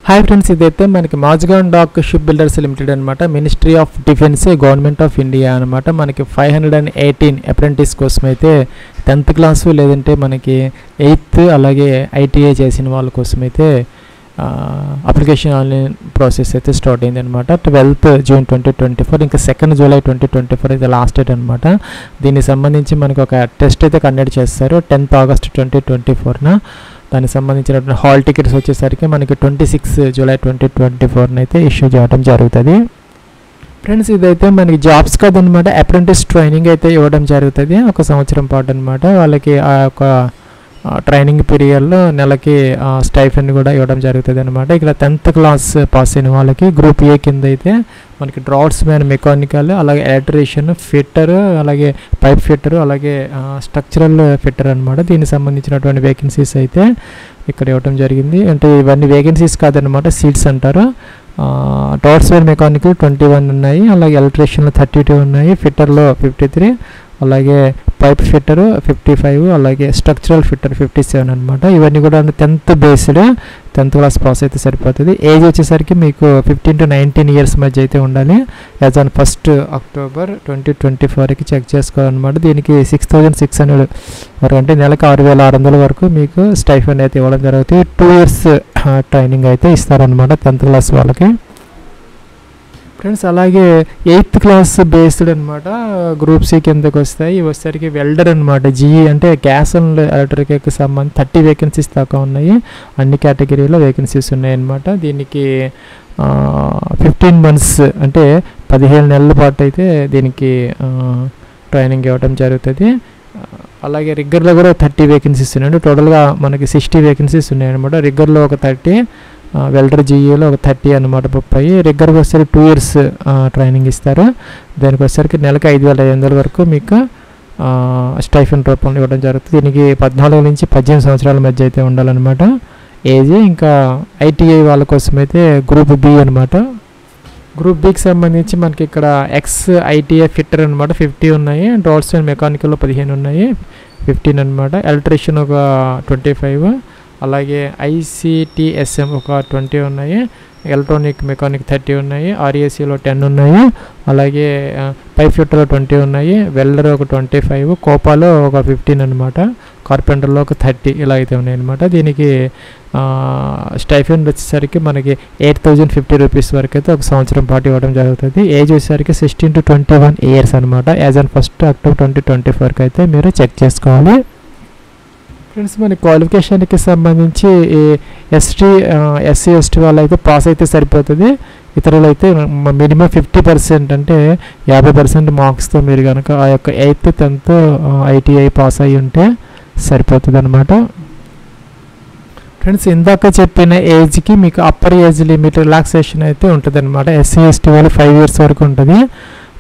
Hi friends, ఇదైతే మనకి మాజ్గాన్ dock ship builders limited అనమాట. Ministry of defence, government of India అనమాట. మనకి 518 అప్రెంటిస్ కోసం అయితే 10th క్లాసు లేదంటే మనకి 8th అలాగే ఐటీఐ చేసిన వాళ్ళ కోసం అయితే అప్లికేషన్ ఆన్లైన్ ప్రాసెస్ అయితే స్టార్ట్ అయింది అనమాట. 12th జూన్ 2024, ఇంకా 2nd జూలై 2024 అయితే లాస్ట్ డేట్ అనమాట. దీనికి సంబంధించి మనకి ఒక టెస్ట్ అయితే కండక్ట్ చేస్తారు 10th ఆగస్ట్ 2024న. దానికి సంబంధించినటువంటి హాల్ టికెట్స్ వచ్చేసరికి మనకి 26 జూలై 2024 అయితే ఇష్యూ చేయడం జరుగుతుంది. ఫ్రెండ్స్, ఇదైతే మనకి జాబ్స్ కాదనమాట, అప్రెంటిస్ ట్రైనింగ్ అయితే ఇవ్వడం జరుగుతుంది 1 సంవత్సరం పాటు అనమాట. వాళ్ళకి ఆ యొక్క ట్రైనింగ్ పీరియడ్లో నెలకి స్టైఫండ్ కూడా ఇవ్వడం జరుగుతుంది అనమాట. ఇక్కడ 10th క్లాస్ పాస్ అయిన వాళ్ళకి గ్రూప్ ఏ కింద అయితే మనకి డ్రాట్స్ మ్యాన్, మెకానికల్, అలాగే ఎలక్ట్రీషియన్, ఫిట్టర్, అలాగే పైప్ ఫిట్టర్, అలాగే స్ట్రక్చరల్ ఫిట్టర్ అనమాట. దీనికి సంబంధించినటువంటి వేకెన్సీస్ అయితే ఇక్కడ ఇవ్వడం జరిగింది. అంటే ఇవన్నీ వేకెన్సీస్ కాదనమాట, సీట్స్ అంటారు. డ్రాట్స్ మ్యాన్, మెకానికల్ 21 ఉన్నాయి, అలాగే ఎలక్ట్రీషియన్లో 32 ఉన్నాయి, ఫిట్టర్లో 53, అలాగే పైప్ ఫిట్టర్ 55, అలాగే స్ట్రక్చరల్ ఫిట్టర్ 57 అనమాట. ఇవన్నీ కూడా 10th based, 10th class pass అయితే సరిపోతుంది. ఏజ్ వచ్చేసరికి మీకు 15 to 19 ఇయర్స్ మధ్య అయితే ఉండాలి. యాజ్ ఆన్ 1st అక్టోబర్ 2024కి చెక్ చేసుకోవాలన్నమాట. దీనికి 6,600 వరకు, అంటే నెలకు 6,600 వరకు మీకు స్టైఫండ్ అయితే ఇవ్వడం జరుగుతుంది. 2 years ట్రైనింగ్ అయితే ఇస్తారనమాట 10th క్లాస్ వాళ్ళకి. ఫ్రెండ్స్, అలాగే 8th క్లాస్ బేస్డ్ అనమాట. గ్రూప్ సి కిందకి వస్తాయి. ఇవి వచ్చేసరికి వెల్డర్ అనమాట. జీఈ అంటే గ్యాస్ అండ్ ఎలక్ట్రికల్కి సంబంధించి 30 వేకెన్సీస్ దాకా ఉన్నాయి. అన్ని కేటగిరీలో వేకెన్సీస్ ఉన్నాయన్నమాట. దీనికి 15 months అంటే 17 నెలల పాటు అయితే దీనికి ట్రైనింగ్ ఇవ్వడం జరుగుతుంది. అలాగే రిగ్గర్లో కూడా 30 వేకెన్సీస్ ఉన్నాయండి. టోటల్గా మనకి 60 వేకెన్సీస్ ఉన్నాయన్నమాట. రిగ్గర్లో ఒక 30, వెల్డర్ జీఈలో ఒక 30 అనమాట, 30. రిగ్గర్కి వచ్చేసరికి 2 years ట్రైనింగ్ ఇస్తారు. దానికి వచ్చేసరికి నెలకు 5,500 వరకు మీకు స్టైఫండ్ రూపంలో ఇవ్వడం జరుగుతుంది. దీనికి 14 నుంచి 18 సంవత్సరాల మధ్య అయితే ఉండాలన్నమాట ఏజ్. ఇంకా ఐటీఐ వాళ్ళ కోసం అయితే గ్రూప్ బి అనమాట. గ్రూప్ బికి సంబంధించి మనకి ఇక్కడ ఎక్స్ ఐటీఐ ఫిట్టర్ అనమాట 50 ఉన్నాయి, డ్రాట్స్ అండ్ మెకానికల్లో 15 ఉన్నాయి, 15 అనమాట. ఎలక్ట్రీషియన్ ఒక 25, అలాగే ఐసిటిఎస్ఎం ఒక 20 ఉన్నాయి, ఎలక్ట్రానిక్ మెకానిక్ 30 ఉన్నాయి, ఆర్ఏసీలో 10 ఉన్నాయి, అలాగే పైప్ ఫిట్టర్లో 20 ఉన్నాయి, వెల్డర్ ఒక 25, కోపాలో ఒక 15 అనమాట, కార్పెంటర్లో ఒక 30 ఇలా అయితే ఉన్నాయి అనమాట. దీనికి స్టైఫండ్ వచ్చేసరికి మనకి 8,050 రూపీస్ వరకు అయితే 1 సంవత్సరం పాటు ఇవ్వడం జరుగుతుంది. ఏజ్ వచ్చేసరికి 16 to 21 ఇయర్స్ అనమాట. యాజ్ ఆన్ 1st అక్టోబర్ 2024 అయితే మీరు చెక్ చేసుకోవాలి. ఫ్రెండ్స్, మన క్వాలిఫికేషన్కి సంబంధించి ఎస్సీ ఎస్టీ వాళ్ళు అయితే పాస్ అయితే సరిపోతుంది. ఇతరులు అయితే మినిమం 50%, అంటే 50% మార్క్స్తో మీరు కనుక ఆ యొక్క 8th 10th ఐటీఐ పాస్ అయ్యి ఉంటే సరిపోతుంది అనమాట. ఫ్రెండ్స్, ఇందాక చెప్పిన ఏజ్కి మీకు అప్పర్ ఏజ్ లిమిట్ రిలాక్సేషన్ అయితే ఉంటుంది అనమాట. ఎస్సీ ఎస్టీ వాళ్ళు 5 years వరకు ఉంటుంది.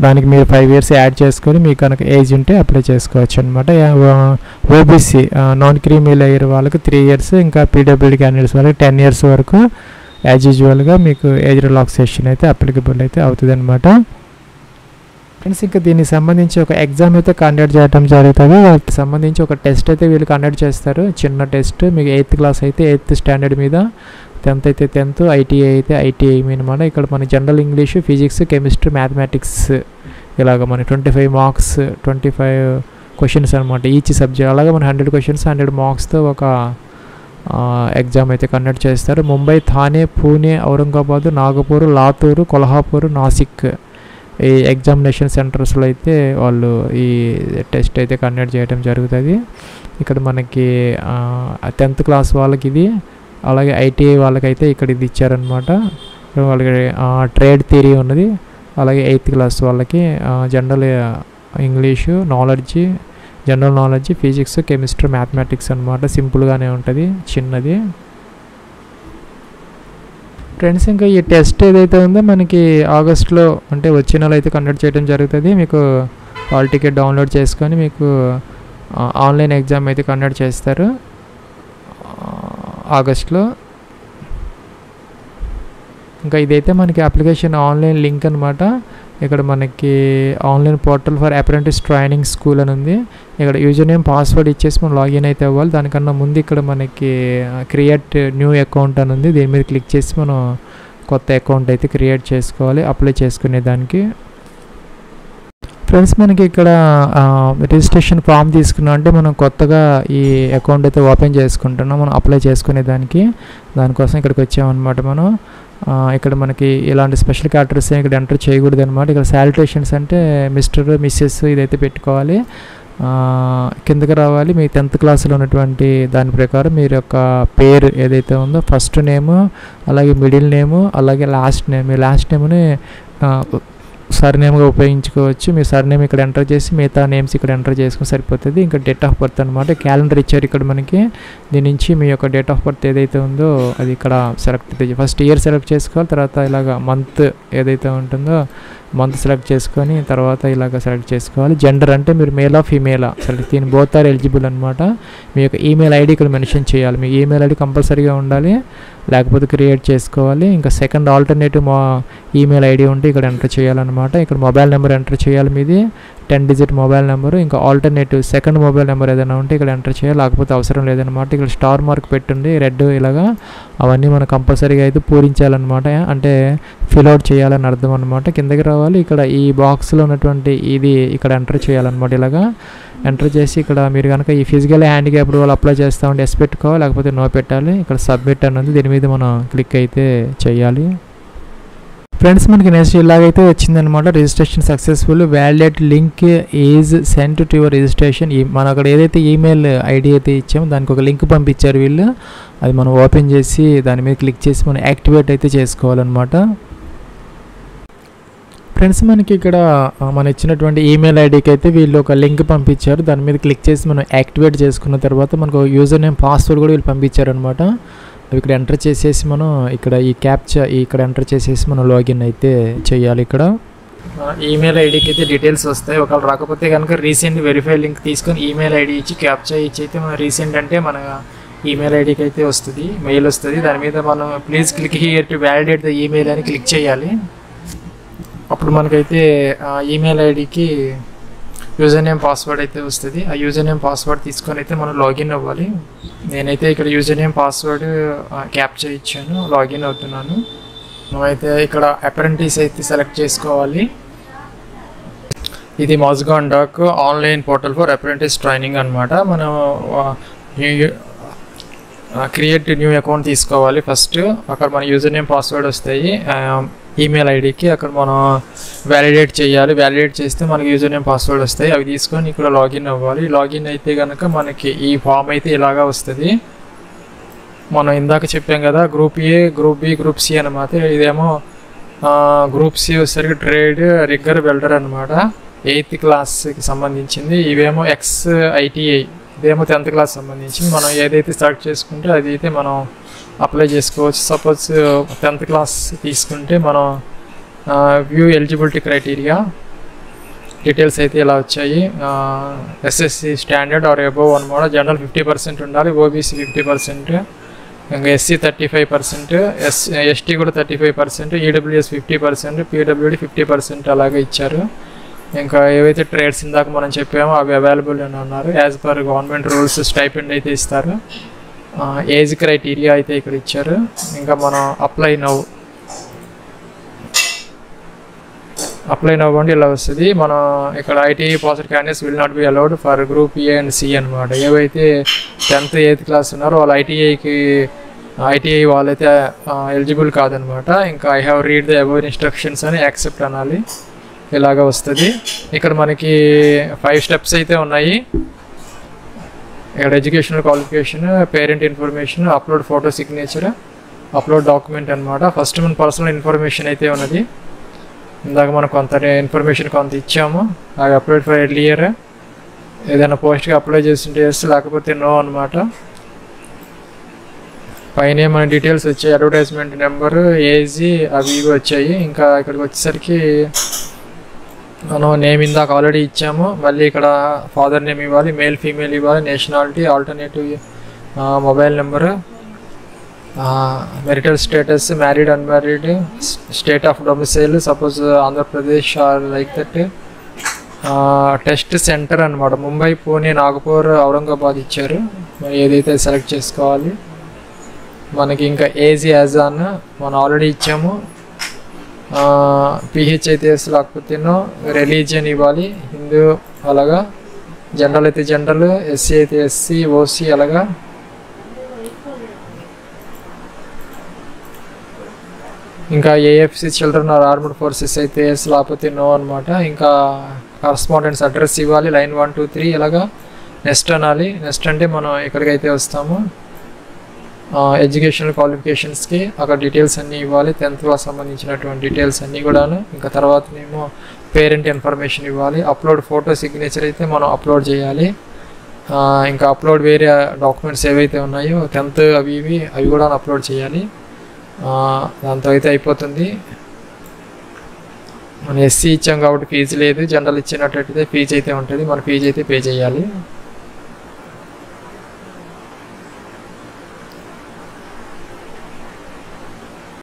దానికి మీరు 5 years యాడ్ చేసుకొని మీకు కనుక ఏజ్ ఉంటే అప్లై చేసుకోవచ్చు అనమాట. ఓబీసీ నాన్ క్రీమీ లేయర్ వాళ్ళకి 3 years, ఇంకా పీడబ్ల్యూడీ క్యాండిడేట్స్ వాళ్ళకి 10 years వరకు యాజ్ యూజువల్గా మీకు ఏజ్ రిలాక్సేషన్ అయితే అప్లికబుల్ అయితే అవుతుంది అనమాట. ఫ్రెండ్స్, ఇంకా దీనికి సంబంధించి ఒక ఎగ్జామ్ అయితే కండక్ట్ చేయడం జరుగుతుంది. వాటికి సంబంధించి ఒక టెస్ట్ అయితే వీళ్ళు కండక్ట్ చేస్తారు, చిన్న టెస్ట్. మీకు 8th క్లాస్ అయితే 8th స్టాండర్డ్ మీద, 10th అయితే 10th, ఐటీఐ అయితే ఐటీఐ అనమాట. ఇక్కడ మన general English, physics, chemistry, mathematics ఇలాగ మనకి 25 marks, 25 questions అనమాట ఈచ్ సబ్జెక్ట్. అలాగే మన 100 questions, 100 marksతో ఒక ఎగ్జామ్ అయితే కండక్ట్ చేస్తారు. ముంబై, థానే, పూణే, ఔరంగాబాదు, నాగపూర్, లాతూరు, కొల్హాపూర్, నాసిక్ ఈ ఎగ్జామినేషన్ సెంటర్స్లో అయితే వాళ్ళు ఈ టెస్ట్ అయితే కండక్ట్ చేయడం జరుగుతుంది. ఇక్కడ మనకి 10th క్లాస్ వాళ్ళకి ఇది, అలాగే ఐటీఐ వాళ్ళకైతే ఇక్కడ ఇది ఇచ్చారనమాట. వాళ్ళకి ట్రేడ్ థియరీ ఉన్నది. అలాగే 8th క్లాస్ వాళ్ళకి general English knowledge, general knowledge, physics, chemistry, mathematics అనమాట. సింపుల్గానే ఉంటుంది, చిన్నది. ఫ్రెండ్స్, ఇంకా ఈ టెస్ట్ ఏదైతే ఉందో మనకి ఆగస్ట్లో, అంటే వచ్చే నెల అయితే కండక్ట్ చేయడం జరుగుతుంది. మీకు హాల్ టికెట్ డౌన్లోడ్ చేసుకొని మీకు ఆన్లైన్ ఎగ్జామ్ అయితే కండక్ట్ చేస్తారు ఆగస్ట్లో. ఇంకా ఇదైతే మనకి అప్లికేషన్ ఆన్లైన్ లింక్ అనమాట. ఇక్కడ మనకి online portal for apprentice training school అని ఉంది. ఇక్కడ యూజర్ నేమ్ పాస్వర్డ్ ఇచ్చేసి మనం లాగిన్ అయితే అవ్వాలి. దానికన్నా ముందు ఇక్కడ మనకి క్రియేట్ న్యూ అకౌంట్ అని ఉంది. దీని మీద క్లిక్ చేసి మనం కొత్త అకౌంట్ అయితే క్రియేట్ చేసుకోవాలి అప్లై చేసుకునే దానికి. ఫ్రెండ్స్ మనకి ఇక్కడ రిజిస్ట్రేషన్ ఫామ్ తీసుకున్నాం అంటే మనం కొత్తగా ఈ అకౌంట్ అయితే ఓపెన్ చేసుకుంటున్నాం మనం అప్లై చేసుకునే దానికోసం ఇక్కడికి వచ్చామన్నమాట. మనం ఇక్కడ మనకి ఇలాంటి స్పెషల్ క్యారెక్టర్స్ ఇక్కడ ఎంటర్ చేయకూడదు అనమాట. ఇక్కడ శాలిటేషన్స్ అంటే మిస్టర్ మిస్సెస్ ఇదైతే పెట్టుకోవాలి. కిందకి రావాలి. మీ 10th క్లాస్లో ఉన్నటువంటి దాని ప్రకారం మీరు యొక్క పేరు ఏదైతే ఉందో ఫస్ట్ నేము, అలాగే మిడిల్ నేము, అలాగే లాస్ట్ నేమ్. మీ లాస్ట్ నేమ్ని సర్నేమ్గా ఉపయోగించుకోవచ్చు. మీ సర్నేమ్ ఇక్కడ ఎంటర్ చేసి మిగతా నేమ్స్ ఇక్కడ ఎంటర్ చేసుకుని సరిపోతుంది. ఇంకా డేట్ ఆఫ్ బర్త్ అనమాట. క్యాలెండర్ ఇచ్చారు ఇక్కడ మనకి. దీని నుంచి మీ యొక్క డేట్ ఆఫ్ బర్త్ ఏదైతే ఉందో అది ఇక్కడ సెలెక్ట్ ఫస్ట్ ఇయర్ సెలెక్ట్ చేసుకోవాలి. తర్వాత ఇలాగ మంత్ ఏదైతే ఉంటుందో మంత్ సెలెక్ట్ చేసుకొని తర్వాత ఇలాగ సెలెక్ట్ చేసుకోవాలి. జెండర్ అంటే మీరు మేలా ఫీమేలా సెలెక్ట్ దీని బోత్ ఆర్ ఎలిజిబుల్ అనమాట. మీ యొక్క ఈమెయిల్ ఐడి ఇక్కడ మెన్షన్ చేయాలి. మీ ఈమెయిల్ ఐడి కంపల్సరీగా ఉండాలి, లేకపోతే క్రియేట్ చేసుకోవాలి. ఇంకా సెకండ్ ఆల్టర్నేటివ్ ఈమెయిల్ ఐడి ఉంటే ఇక్కడ ఎంటర్ చేయాలన్నమాట. ఇక్కడ మొబైల్ నెంబర్ ఎంటర్ చేయాలి, మీది 10 డిజిట్ మొబైల్ నెంబరు. ఇంకా ఆల్టర్నేటివ్ సెకండ్ మొబైల్ నెంబర్ ఏదైనా ఉంటే ఇక్కడ ఎంటర్ చేయాలి, లేకపోతే అవసరం లేదనమాట. ఇక్కడ స్టార్ మార్క్ పెట్టుంది రెడ్ ఇలాగా. అవన్నీ మనం కంపల్సరీగా అయితే పూరించాలన్నమాట, అంటే ఫిల్అవుట్ చేయాలని అర్థం అనమాట. కిందకి రావాలి. ఇక్కడ ఈ బాక్స్లో ఉన్నటువంటి ఇది ఇక్కడ ఎంటర్ చేయాలన్నమాట. ఇలాగా ఎంటర్ చేసి ఇక్కడ మీరు కనుక ఈ ఫిజికల్ హ్యాండిక్యాప్డ్ వాళ్ళు అప్లై చేస్తూ ఉంటే ఎస్ పెట్టుకోవాలి, లేకపోతే నో పెట్టాలి. ఇక్కడ సబ్మిట్ అన్నది దీని మీద మనం క్లిక్ అయితే చేయాలి. ఫ్రెండ్స్ మనకి నెక్స్ట్ ఇలాగైతే వచ్చిందనమాట. Registration successful, validate link is sent to your registration. మనం అక్కడ ఏదైతే ఈమెయిల్ ఐడి అయితే ఇచ్చామో దానికి ఒక లింక్ పంపించారు వీళ్ళు. అది మనం ఓపెన్ చేసి దాని మీద క్లిక్ చేసి మనం యాక్టివేట్ అయితే చేసుకోవాలన్నమాట. ఫ్రెండ్స్ మనకి ఇక్కడ మన ఇచ్చినటువంటి ఈమెయిల్ ఐడికి అయితే వీళ్ళు ఒక లింక్ పంపించారు. దాని మీద క్లిక్ చేసి మనం యాక్టివేట్ చేసుకున్న తర్వాత మనకు యూజర్ నేమ్ పాస్వర్డ్ కూడా వీళ్ళు పంపించారనమాట. అవి ఇక్కడ ఎంటర్ చేసేసి మనం ఇక్కడ ఈ క్యాప్చా ఇక్కడ ఎంటర్ చేసేసి మనం లాగిన్ అయితే చేయాలి. ఇక్కడ ఈమెయిల్ ఐడికి అయితే డీటెయిల్స్ వస్తాయి. ఒకవేళ రాకపోతే కనుక రీసెంట్ వెరిఫై లింక్ తీసుకొని ఈమెయిల్ ఐడి ఇచ్చి క్యాప్చా ఇచ్చి అయితే మన రీసెంట్ అంటే మన ఈమెయిల్ ఐడికి అయితే వస్తుంది, మెయిల్ వస్తుంది. దాని మీద మనం please click here to validate the email అని క్లిక్ చేయాలి. అప్పుడు మనకైతే ఈమెయిల్ ఐడికి యూజర్ నేమ్ పాస్వర్డ్ అయితే వస్తుంది. ఆ యూజర్ నేమ్ పాస్వర్డ్ తీసుకొని అయితే మనం లాగిన్ అవ్వాలి. నేనైతే ఇక్కడ యూజర్ నేమ్ పాస్వర్డ్ క్యాప్చా ఇచ్చాను, లాగిన్ అవుతున్నాను. మనమైతే ఇక్కడ అప్రెంటిస్ అయితే సెలెక్ట్ చేసుకోవాలి. ఇది Mazagon Dock online portal for apprentice training అనమాట. మనం క్రియేట్ న్యూ అకౌంట్ తీసుకోవాలి. ఫస్ట్ అక్కడ మన యూజర్ నేమ్ పాస్వర్డ్ వస్తాయి ఈమెయిల్ ఐడికి, అక్కడ మనం వ్యాలిడేట్ చేయాలి. వ్యాలిడేట్ చేస్తే మనకి యూజర్ నేమ్ పాస్వర్డ్ వస్తాయి. అవి తీసుకొని ఇక్కడ లాగిన్ అవ్వాలి. లాగిన్ అయితే కనుక మనకి ఈ ఫామ్ అయితే ఇలాగా వస్తుంది. మనం ఇందాక చెప్పాం కదా group A, group B, group C అనమాట. ఇదేమో గ్రూప్ సి వచ్చేసరికి ట్రేడ్ రిగ్గర్ వెల్డర్ అనమాట, 8th క్లాస్కి సంబంధించింది. ఇవేమో XITI, ఇదేమో 10th క్లాస్ సంబంధించింది. మనం ఏదైతే సెలెక్ట్ చేసుకుంటే అది అయితే మనం అప్లై చేసుకోవచ్చు. సపోజ్ 10th క్లాస్ తీసుకుంటే మనం వ్యూ ఎలిజిబిలిటీ క్రైటీరియా డీటెయిల్స్ అయితే ఇలా వచ్చాయి. SSC స్టాండర్డ్ ఆర్ అబోవ్ అనమాట. జనరల్ 50% ఉండాలి, OBC 50%, ఇంకా SC 35%, ST కూడా 35%, EWS 50%, PWD 50% అలాగే ఇచ్చారు. ఇంకా ఏవైతే ట్రేడ్స్ ఇందాక మనం చెప్పామో అవి అవైలబుల్ అని అన్నారు. As per government rules stipend అయితే ఇస్తారు. ఏజ్ క్రైటీరియా అయితే ఇక్కడ ఇచ్చారు. ఇంకా మనం అప్లై నవ్ అంటే ఇలా వస్తుంది. మనం ఇక్కడ ITI passed candidates will not be allowed for group A and C అనమాట. ఏవైతే 10th 8th క్లాస్ ఉన్నారో వాళ్ళు ITI వాళ్ళైతే ఎలిజిబుల్ కాదనమాట. ఇంకా I have read the above instructions అని యాక్సెప్ట్ అనాలి. ఇలాగ వస్తుంది. ఇక్కడ మనకి 5 స్టెప్స్ అయితే ఉన్నాయి. ఇక్కడ educational qualification, parent information, upload photo signature, upload document అనమాట. ఫస్ట్ మన పర్సనల్ ఇన్ఫర్మేషన్ అయితే ఉన్నది. ఇందాక మనం కొంత ఇన్ఫర్మేషన్ కొంత ఇచ్చాము. అది అప్లోడ్ ఫర్ ఎర్లియర్, ఏదైనా పోస్ట్గా అప్లై చేస్తుంటే ఎస్, లేకపోతే నో అనమాట. పైన మన డీటెయిల్స్ వచ్చాయి, అడ్వర్టైజ్మెంట్ నెంబరు, ఏజ్, అవి ఇవి వచ్చాయి. ఇంకా ఇక్కడికి వచ్చేసరికి మనం నేమ్ ఇందాక ఆల్రెడీ ఇచ్చాము. మళ్ళీ ఇక్కడ ఫాదర్ నేమ్ ఇవ్వాలి, మేల్ ఫీమేల్ ఇవ్వాలి, nationality, alternative mobile number, marital status, married, unmarried, state of domicile, suppose Andhra Pradesh or like that. Test centre అనమాట, ముంబై, పూణే, నాగపూర్, ఔరంగాబాద్ ఇచ్చారు. మరి ఏదైతే సెలెక్ట్ చేసుకోవాలి. మనకి ఇంకా ఏజ్ యాజ్ ఆన్ మనం ఆల్రెడీ ఇచ్చాము. పిహెచ్ అయితే ఎస్, లేకపోతే రిలీజియన్ ఇవ్వాలి, హిందూ అలాగా. జనరల్ అయితే జనరల్, ఎస్సీ అయితే ఎస్సీ, ఓసీ అలాగా. ఇంకా AFC children or armed forces అయితే ఎస్, లేకపోతే నో అనమాట. ఇంకా కరస్పాండెన్స్ అడ్రస్ ఇవ్వాలి, లైన్ 1 2 3 ఇలాగా. నెక్స్ట్ అనాలి. నెక్స్ట్ అంటే మనం ఎక్కడికైతే వస్తామో ఎడ్యుకేషనల్ క్వాలిఫికేషన్స్కి అక్కడ డీటెయిల్స్ అన్నీ ఇవ్వాలి, 10th క్లాస్ సంబంధించినటువంటి డీటెయిల్స్ అన్నీ కూడాను. ఇంకా తర్వాతనేమో పేరెంట్ ఇన్ఫర్మేషన్ ఇవ్వాలి. అప్లోడ్ ఫోటో, సిగ్నేచర్ అయితే మనం అప్లోడ్ చేయాలి. ఇంకా అప్లోడ్ వేరే డాక్యుమెంట్స్ ఏవైతే ఉన్నాయో 10th అవి కూడా అప్లోడ్ చేయాలి. దాంతో అయితే అయిపోతుంది. మనం ఎస్సీ ఇచ్చాం కాబట్టి ఫీజు లేదు, జనరల్ ఇచ్చినట్టయితే ఫీజు అయితే ఉంటుంది, మన ఫీజు అయితే పే చేయాలి.